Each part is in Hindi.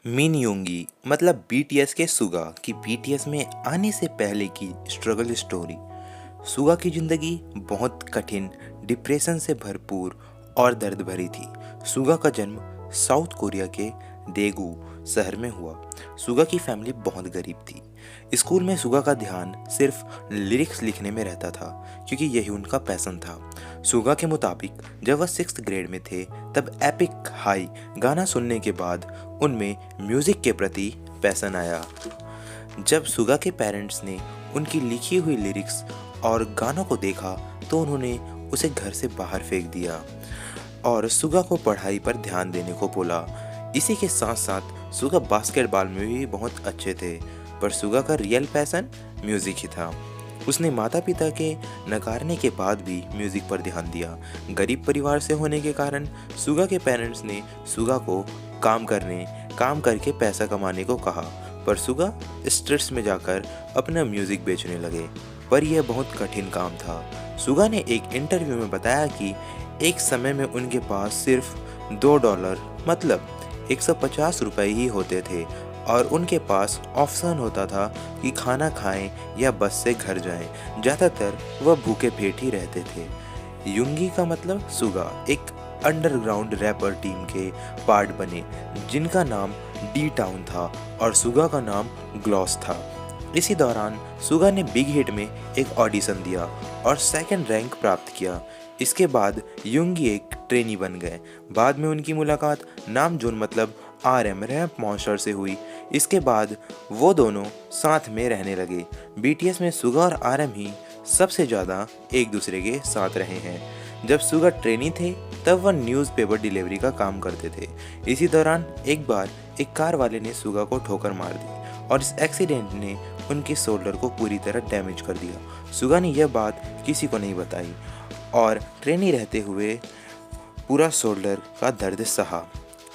मिन योंगी मतलब बीटीएस के सुगा की बीटीएस में आने से पहले की स्ट्रगल स्टोरी। सुगा की जिंदगी बहुत कठिन, डिप्रेशन से भरपूर और दर्द भरी थी। सुगा का जन्म साउथ कोरिया के डेगू शहर में हुआ। सुगा की फैमिली बहुत गरीब थी। स्कूल में सुगा का ध्यान सिर्फ लिरिक्स लिखने में रहता था क्योंकि यही उनका पैशन था। सुगा के मुताबिक जब वह 6th ग्रेड में थे तब एपिक हाई गाना सुनने के बाद उनमें म्यूजिक के प्रति पैशन आया। जब सुगा के पेरेंट्स ने उनकी लिखी हुई लिरिक्स और गानों को देखा तो उन्होंने उसे घर से बाहर फेंक दिया और सुगा को पढ़ाई पर ध्यान देने को बोला। इसी के साथ साथ सुगा बास्केटबॉल में भी बहुत अच्छे थे, पर सुगा का रियल पैशन म्यूजिक ही था। उसने माता पिता के नकारने के बाद भी म्यूजिक पर ध्यान दिया। गरीब परिवार से होने के कारण सुगा के पेरेंट्स ने सुगा को काम करके पैसा कमाने को कहा, पर सुगा स्ट्रीट्स में जाकर अपना म्यूजिक बेचने लगे। पर यह बहुत कठिन काम था। सुगा ने एक इंटरव्यू में बताया कि एक समय में उनके पास सिर्फ $2 मतलब 150 रुपए ही होते थे और उनके पास ऑप्शन होता था कि खाना खाएं या बस से घर जाएं। ज़्यादातर वह भूखे पेट ही रहते थे। युंगी का मतलब सुगा एक अंडरग्राउंड रैपर टीम के पार्ट बने जिनका नाम डी टाउन था और सुगा का नाम ग्लॉस था। इसी दौरान सुगा ने बिग हिट में एक ऑडिशन दिया और 2nd रैंक प्राप्त किया। इसके बाद युंगी एक ट्रेनी बन गए। बाद में उनकी मुलाकात नामजोन मतलब RM रैप मॉन्स्टर से हुई। इसके बाद वो दोनों साथ में रहने लगे। बीटीएस में सुगा और RM ही सबसे ज़्यादा एक दूसरे के साथ रहे हैं। जब सुगा ट्रेनी थे तब वह न्यूज़पेपर डिलीवरी का काम करते थे। इसी दौरान एक बार एक कार वाले ने सुगा को ठोकर मार दी और इस एक्सीडेंट ने उनके शोल्डर को पूरी तरह डैमेज कर दिया। सुगा ने यह बात किसी को नहीं बताई और ट्रेनी रहते हुए पूरा शोल्डर का दर्द सहा।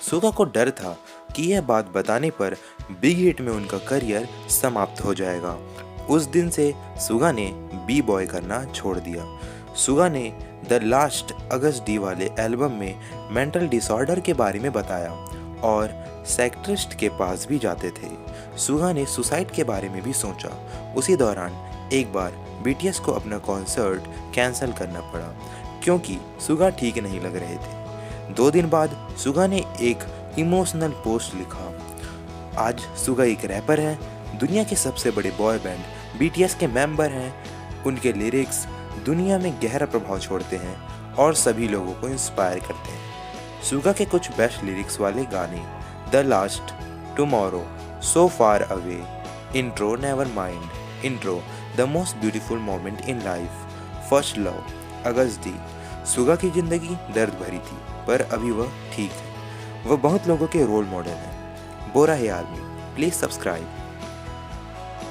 सुगा को डर था कि यह बात बताने पर बिग हिट में उनका करियर समाप्त हो जाएगा। उस दिन से सुगा ने बी बॉय करना छोड़ दिया। सुगा ने द लास्ट अगस्त डी वाले एल्बम में मेंटल डिसऑर्डर के बारे में बताया और साइकियाट्रिस्ट के पास भी जाते थे। सुगा ने सुसाइड के बारे में भी सोचा। उसी दौरान एक बार बीटीएस को अपना कॉन्सर्ट कैंसिल करना पड़ा क्योंकि सुगा ठीक नहीं लग रहे थे। 2 दिन बाद सुगा ने एक इमोशनल पोस्ट लिखा। आज सुगा एक रैपर है, दुनिया के सबसे बड़े बॉय बैंड बीटीएस के मेंबर हैं। उनके लिरिक्स दुनिया में गहरा प्रभाव छोड़ते हैं और सभी लोगों को इंस्पायर करते हैं। सुगा के कुछ बेस्ट लिरिक्स वाले गाने the last, tomorrow, so far away, intro, never mind, intro, the most beautiful moment in life, first love, Agust D. Suga की जिंदगी दर्द भरी थी पर अभी वह ठीक है। वह बहुत लोगों के रोल मॉडल हैं। बोरा है आर्मी। Please subscribe.